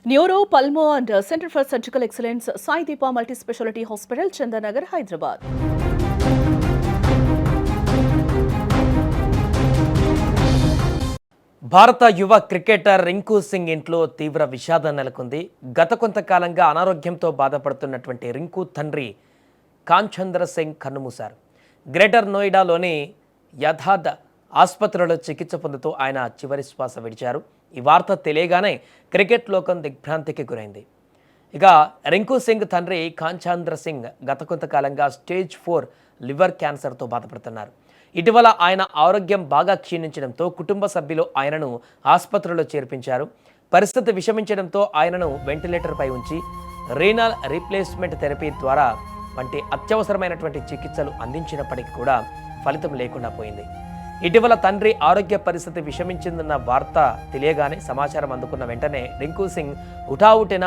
Neuro, Pulmo and Center for Surgical Excellence, Sai Deepa Multi-Speciality Hospital, Chandanagar, Hyderabad. భారత యువ cricketer Rinku Singh ఇంట్లో తీవ్ర విషాదం నెలకొంది. గత కొంతకాలంగా అనారోగ్యంతో బాధపడుతున్నటువంటి రింకు తండ్రి కాంచంద్ర సింగ్ కన్నుమూశారు. గ్రేటర్ నోయిడాలోని యథార్థ ఆసుపత్రిలో చికిత్స పొందుతూ ఆయన చివరి శ్వాస విడిచారు. ఈ వార్త తెలియగానే క్రికెట్ లోకం దిగ్భ్రాంతికి గురైంది. ఇక రింకు సింగ్ తండ్రి కాంచంద్ర సింగ్ గత కొంతకాలంగా స్టేజ్ 4 లివర్ క్యాన్సర్తో బాధపడుతున్నారు. ఇటీవల ఆయన ఆరోగ్యం బాగా క్షీణించడంతో కుటుంబ సభ్యులు ఆయనను ఆసుపత్రిలో చేర్పించారు. పరిస్థితి విషమించడంతో ఆయనను వెంటిలేటర్పై ఉంచి రీనల్ రీప్లేస్మెంట్ థెరపీ ద్వారా వంటి అత్యవసరమైనటువంటి చికిత్సలు అందించినప్పటికీ కూడా ఫలితం లేకుండా పోయింది. ఇటీవల తండ్రి ఆరోగ్య పరిస్థితి విషమించిందన్న వార్త తెలియగానే సమాచారం అందుకున్న వెంటనే రింకు సింగ్ హుటాహుటిన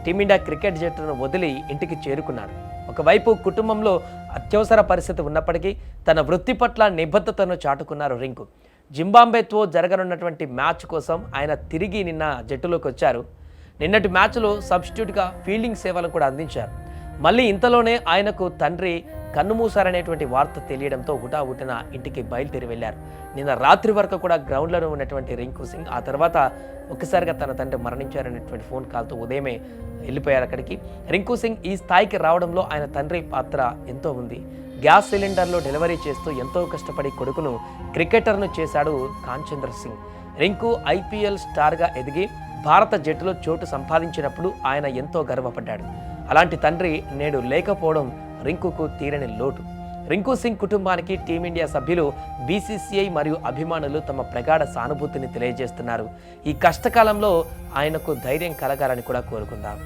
టీమిండియా క్రికెట్ జట్టును వదిలి ఇంటికి చేరుకున్నాడు. ఒకవైపు కుటుంబంలో అత్యవసర పరిస్థితి ఉన్నప్పటికీ తన వృత్తి పట్ల నిబద్ధతను చాటుకున్నారు రింకు. జింబాబ్వేతో జరగనున్నటువంటి మ్యాచ్ కోసం ఆయన తిరిగి నిన్న జట్టులోకి వచ్చారు. నిన్నటి మ్యాచ్లో సబ్స్టిట్యూట్గా ఫీల్డింగ్ సేవలు కూడా అందించారు. మళ్ళీ ఇంతలోనే ఆయనకు తండ్రి కన్నుమూశారనేటువంటి వార్త తెలియడంతో హుటాహుటిన ఇంటికి బయలుదేరి వెళ్లారు. నిన్న రాత్రి వరకు కూడా గ్రౌండ్లో ఉన్నటువంటి రింకు సింగ్ ఆ తర్వాత ఒక్కసారిగా తన తండ్రి మరణించారనేటువంటి ఫోన్ కాల్తో ఉదయమే వెళ్ళిపోయారు అక్కడికి. రింకు సింగ్ ఈ స్థాయికి రావడంలో ఆయన తండ్రి పాత్ర ఎంతో ఉంది. గ్యాస్ సిలిండర్లో డెలివరీ చేస్తూ ఎంతో కష్టపడి కొడుకును క్రికెటర్ను చేశాడు కాంచంద్ర సింగ్. రింకు ఐపీఎల్ స్టార్గా ఎదిగి భారత జట్టులో చోటు సంపాదించినప్పుడు ఆయన ఎంతో గర్వపడ్డాడు. అలాంటి తండ్రి నేడు లేకపోవడం రింకుకు తీరని లోటు. రింకు సింగ్ కుటుంబానికి టీమిండియా సభ్యులు, బీసీసీఐ మరియు అభిమానులు తమ ప్రగాఢ సానుభూతిని తెలియజేస్తున్నారు. ఈ కష్టకాలంలో ఆయనకు ధైర్యం కలగాలని కూడా కోరుకుందాం.